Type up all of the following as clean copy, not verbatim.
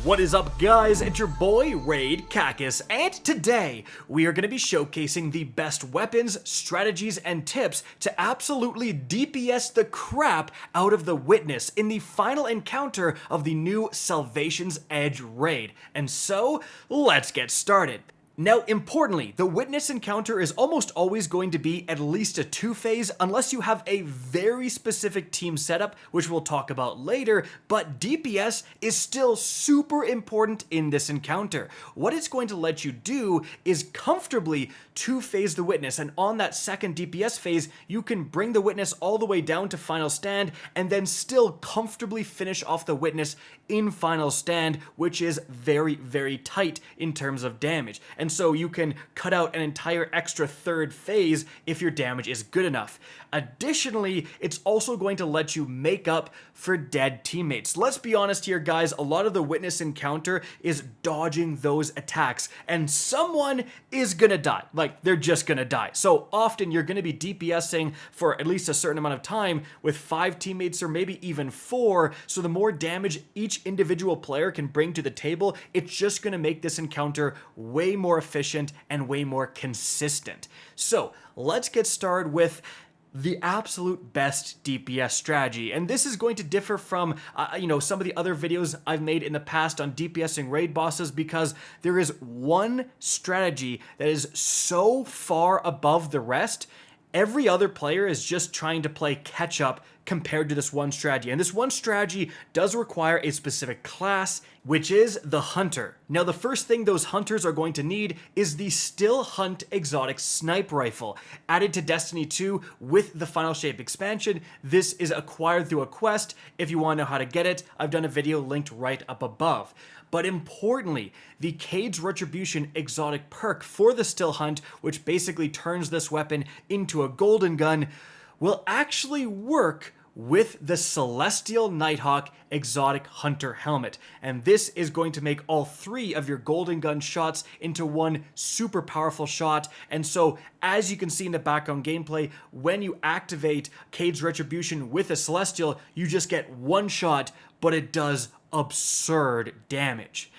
What is up, guys? It's your boy Raid Cacus, and today we are going to be showcasing the best weapons, strategies, and tips to absolutely DPS the crap out of the Witness in the final encounter of the new Salvation's Edge raid. And so, let's get started. Now, importantly, the Witness encounter is almost always going to be at least a two-phase unless you have a very specific team setup, which we'll talk about later, but DPS is still super important in this encounter. What it's going to let you do is comfortably two-phase the Witness, and on that second DPS phase, you can bring the Witness all the way down to Final Stand and then still comfortably finish off the Witness in Final Stand, which is very, very tight in terms of damage. And so you can cut out an entire extra third phase if your damage is good enough. Additionally, it's also going to let you make up for dead teammates. Let's be honest here, guys, a lot of the Witness encounter is dodging those attacks, and someone is gonna die. Like, they're just gonna die. So often you're gonna be DPSing for at least a certain amount of time with 5 teammates or maybe even 4, so the more damage each individual player can bring to the table, it's just gonna make this encounter way more efficient and way more consistent. So let's get started with the absolute best DPS strategy, and this is going to differ from some of the other videos I've made in the past on DPSing raid bosses, because there is one strategy that is so far above the rest. Every other player is just trying to play catch up compared to this one strategy. And this one strategy does require a specific class, which is the Hunter. Now, the first thing those Hunters are going to need is the Still Hunt exotic sniper rifle. Added to Destiny 2 with the Final Shape expansion, this is acquired through a quest. If you want to know how to get it, I've done a video linked right up above. But importantly, the Cade's Retribution exotic perk for the Still Hunt, which basically turns this weapon into a golden gun, will actually work with the Celestial Nighthawk exotic Hunter helmet. And this is going to make all 3 of your golden gun shots into one super powerful shot. And so, as you can see in the background gameplay, when you activate Cade's Retribution with a Celestial, you just get one shot, but it does absurd damage.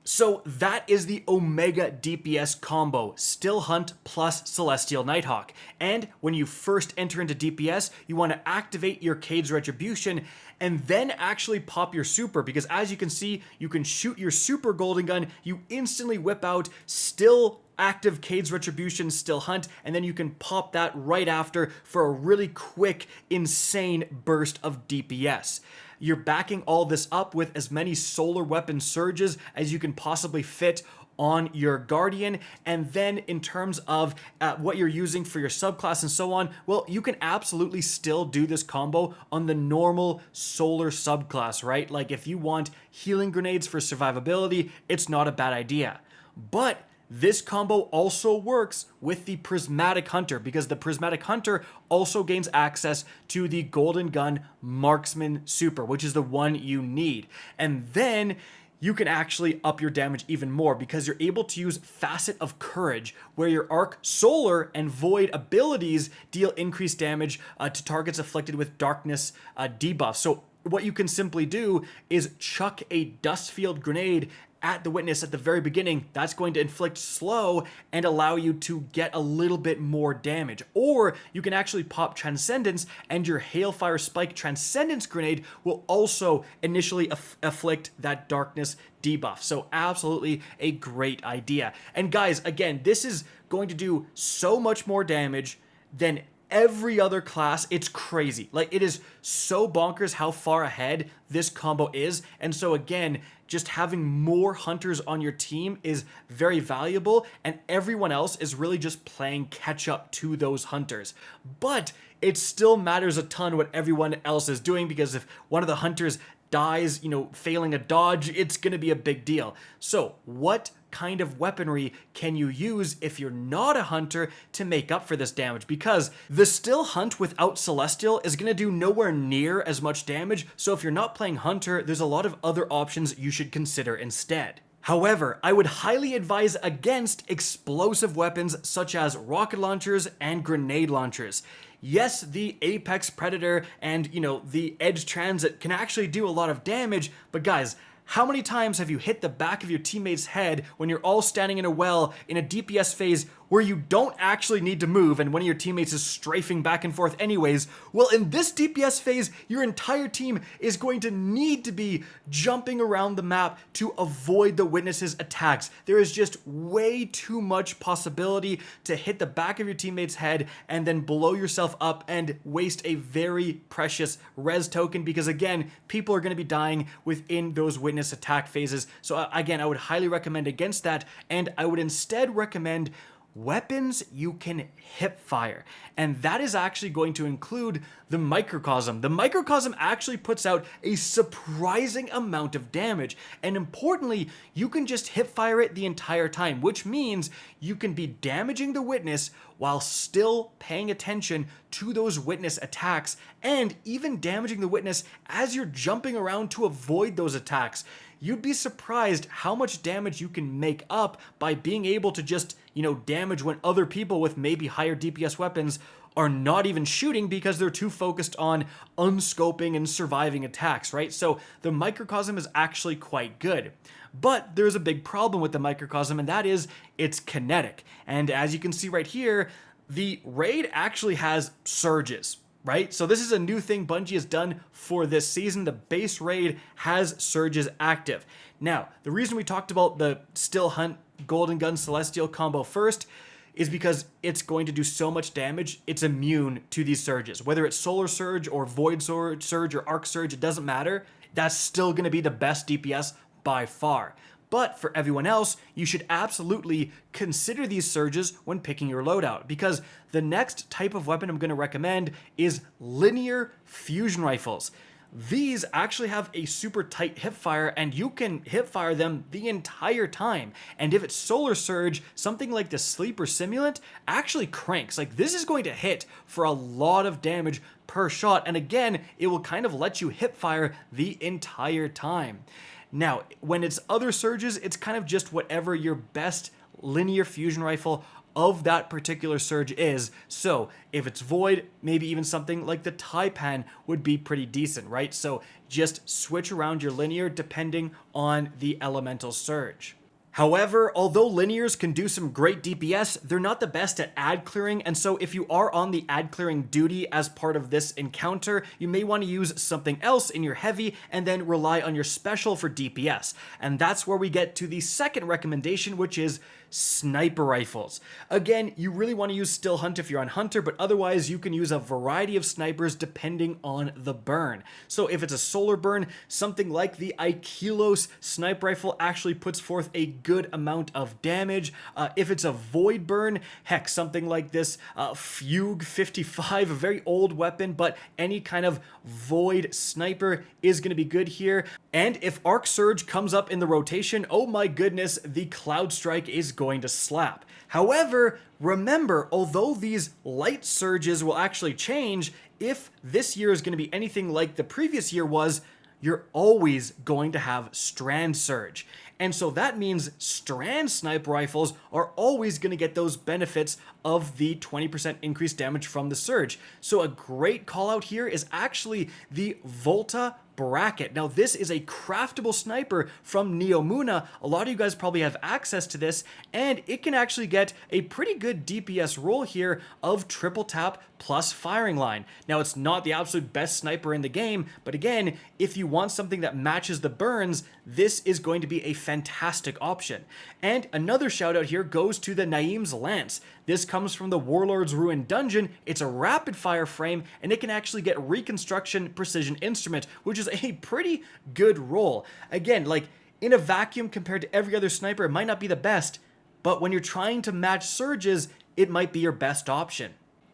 So that is the Omega DPS combo, Still Hunt plus Celestial Nighthawk. And when you first enter into DPS, you want to activate your Cade's Retribution and then actually pop your super, because as you can see, you can shoot your super golden gun, you instantly whip out still active Cade's Retribution, Still Hunt, and then you can pop that right after for a really quick, insane burst of DPS. You're backing all this up with as many solar weapon surges as you can possibly fit on your Guardian. And then in terms of what you're using for your subclass and so on, well, you can absolutely still do this combo on the normal solar subclass, right? Like, if you want healing grenades for survivability, it's not a bad idea. But this combo also works with the Prismatic Hunter, because the Prismatic Hunter also gains access to the Golden Gun Marksman Super, which is the one you need. And then you can actually up your damage even more, because you're able to use Facet of Courage, where your Arc, Solar, and Void abilities deal increased damage to targets afflicted with Darkness debuff. So what you can simply do is chuck a Dust Field Grenade at the Witness at the very beginning. That's going to inflict slow and allow you to get a little bit more damage. Or you can actually pop Transcendence, and your Hailfire Spike Transcendence Grenade will also initially afflict that Darkness debuff. So absolutely a great idea. And guys, again, this is going to do so much more damage than every other class. It's crazy. Like, it is so bonkers how far ahead this combo is. And so again, just having more Hunters on your team is very valuable, and everyone else is really just playing catch up to those Hunters. But it still matters a ton what everyone else is doing, because if one of the Hunters dies, failing a dodge, it's gonna be a big deal. So what kind of weaponry can you use if you're not a Hunter to make up for this damage? Because the Still Hunt without Celestial is going to do nowhere near as much damage, so if you're not playing Hunter, there's a lot of other options you should consider instead. However, I would highly advise against explosive weapons such as rocket launchers and grenade launchers. Yes, the Apex Predator and, the Edge Transit can actually do a lot of damage, but guys, How many times have you hit the back of your teammate's head when you're all standing in a well in a DPS phase where you don't actually need to move and one of your teammates is strafing back and forth anyways? Well, in this DPS phase, your entire team is going to need to be jumping around the map to avoid the witness's attacks. There is just way too much possibility to hit the back of your teammate's head and then blow yourself up and waste a very precious res token, because again, people are going to be dying within those witness attack phases. So again, I would highly recommend against that, and I would instead recommend weapons you can hip fire, and that is actually going to include the microcosm. The microcosm actually puts out a surprising amount of damage, and importantly, you can just hip fire it the entire time, which means you can be damaging the witness while still paying attention to those witness attacks, and even damaging the witness as you're jumping around to avoid those attacks. You'd be surprised how much damage you can make up by being able to just, damage when other people with maybe higher DPS weapons are not even shooting because they're too focused on unscoping and surviving attacks, right? So the microcosm is actually quite good. But there's a big problem with the microcosm, and that is it's kinetic. And as you can see right here, the raid actually has surges, right? So this is a new thing Bungie has done for this season. The base raid has surges active. Now, the reason we talked about the Still Hunt Golden Gun Celestial combo first is because it's going to do so much damage, it's immune to these surges. Whether it's Solar Surge or Void Surge or Arc Surge, it doesn't matter. That's still going to be the best DPS by far. But for everyone else, you should absolutely consider these surges when picking your loadout, because the next type of weapon I'm going to recommend is linear fusion rifles. These actually have a super tight hipfire, and you can hipfire them the entire time. And if it's Solar Surge, something like the Sleeper Simulant actually cranks. Like, this is going to hit for a lot of damage per shot, and again, it will kind of let you hipfire the entire time. Now, when it's other surges, it's kind of just whatever your best linear fusion rifle of that particular surge is. So if it's Void, maybe even something like the Taipan would be pretty decent, right? So just switch around your linear depending on the elemental surge. However, although linears can do some great DPS, they're not the best at ad clearing, and so if you are on the ad clearing duty as part of this encounter, you may want to use something else in your heavy and then rely on your special for DPS. And that's where we get to the second recommendation, which is sniper rifles. Again, you really want to use Still Hunt if you're on Hunter, but otherwise you can use a variety of snipers depending on the burn. So if it's a solar burn, something like the Aikilos sniper rifle actually puts forth a good amount of damage. If it's a void burn, heck, something like this Fugue 55, a very old weapon, but any kind of void sniper is going to be good here. And if Arc Surge comes up in the rotation, oh my goodness, the Cloud Strike is going to slap. However, remember, although these light surges will actually change, if this year is going to be anything like the previous year was, you're always going to have Strand Surge. And so that means Strand Sniper Rifles are always going to get those benefits of the 20% increased damage from the Surge. So a great call out here is actually the Volta Bracket. Now this is a craftable sniper from Neomuna. A lot of you guys probably have access to this, and it can actually get a pretty good DPS roll here of triple tap plus firing line. Now it's not the absolute best sniper in the game, but again, if you want something that matches the burns, this is going to be a fantastic option. And another shout out here goes to the Naeem's Lance. This comes from the Warlord's Ruin Dungeon. It's a rapid fire frame, and it can actually get Reconstruction Precision Instrument, which is a pretty good roll. Again, like in a vacuum compared to every other sniper, it might not be the best, but when you're trying to match surges, it might be your best option.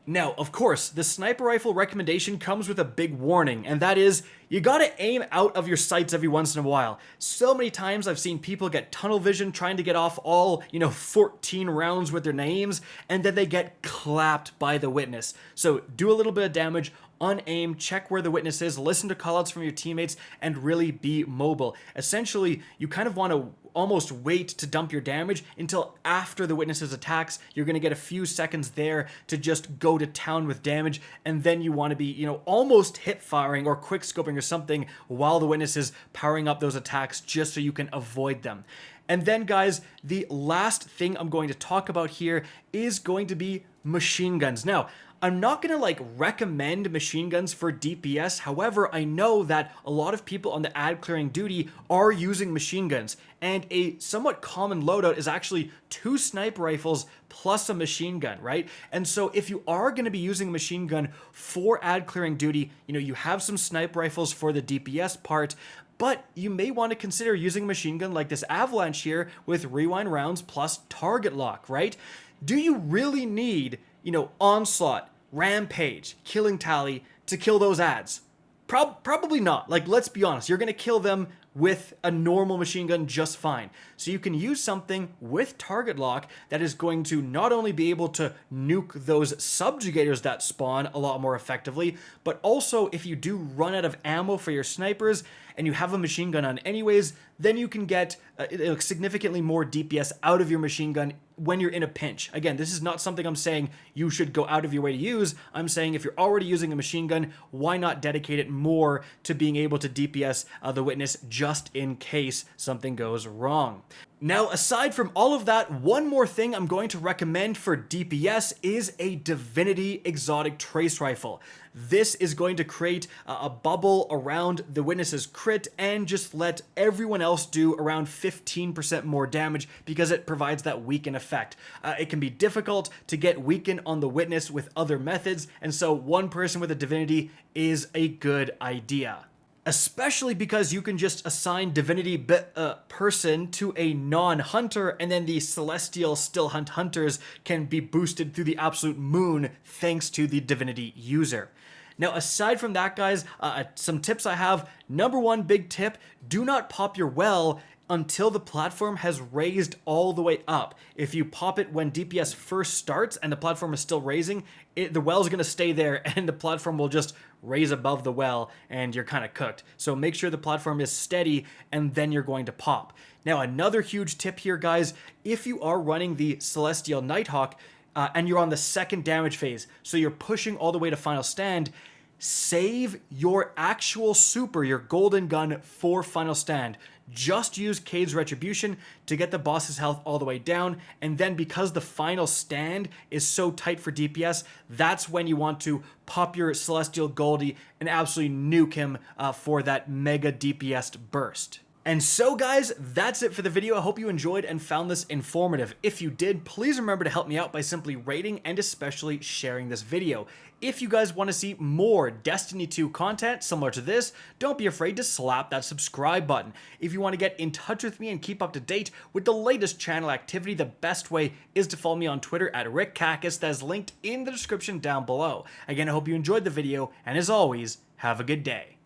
Now, of course, the sniper rifle recommendation comes with a big warning, and that is, you gotta aim out of your sights every once in a while. So many times I've seen people get tunnel vision trying to get off all, 14 rounds with their Naeems, and then they get clapped by the witness. So do a little bit of damage, unaim, check where the witness is, listen to callouts from your teammates, and really be mobile. Essentially, you kind of want to almost wait to dump your damage until after the witness's attacks. You're going to get a few seconds there to just go to town with damage, and then you want to be, almost hip firing or quick scoping or something while the witness is powering up those attacks just so you can avoid them. And then, guys, the last thing I'm going to talk about here is going to be machine guns. Now, I'm not going to recommend machine guns for DPS. However, I know that a lot of people on the ad clearing duty are using machine guns, and a somewhat common loadout is actually 2 sniper rifles plus a machine gun, right? And so if you are going to be using a machine gun for ad clearing duty, you have some sniper rifles for the DPS part, but you may want to consider using a machine gun like this Avalanche here with rewind rounds plus target lock, right? Do you really need, Onslaught, Rampage, Killing Tally to kill those ads? Probably not. Let's be honest. You're going to kill them with a normal machine gun just fine. So you can use something with target lock that is going to not only be able to nuke those subjugators that spawn a lot more effectively, but also if you do run out of ammo for your snipers and you have a machine gun on anyways, then you can get significantly more DPS out of your machine gun when you're in a pinch. Again, this is not something I'm saying you should go out of your way to use. I'm saying if you're already using a machine gun, why not dedicate it more to being able to DPS the witness just in case something goes wrong. Now, aside from all of that, one more thing I'm going to recommend for DPS is a Divinity exotic trace rifle. This is going to create a bubble around the witness's crit and just let everyone else do around 15% more damage because it provides that weaken effect. It can be difficult to get weaken on the witness with other methods, and so one person with a Divinity is a good idea. Especially because you can just assign Divinity person to a non-hunter, and then the Celestial still hunt hunters can be boosted through the absolute moon thanks to the Divinity user. Now, aside from that, guys, some tips I have. Number one big tip, do not pop your well until the platform has raised all the way up. If you pop it when DPS first starts and the platform is still raising, the well is going to stay there and the platform will just raise above the well and you're kind of cooked. So make sure the platform is steady and then you're going to pop. Now, another huge tip here, guys, if you are running the Celestial Nighthawk and you're on the second damage phase, so you're pushing all the way to final stand, save your actual super, your golden gun, for final stand. Just use Cade's Retribution to get the boss's health all the way down, and then because the final stand is so tight for DPS, that's when you want to pop your Celestial Goldie and absolutely nuke him for that mega DPS burst. And so, guys, that's it for the video. I hope you enjoyed and found this informative. If you did, please remember to help me out by simply rating and especially sharing this video. If you guys want to see more Destiny 2 content similar to this, don't be afraid to slap that subscribe button. If you want to get in touch with me and keep up to date with the latest channel activity, the best way is to follow me on Twitter at RickCacus. That is linked in the description down below. Again, I hope you enjoyed the video, and as always, have a good day.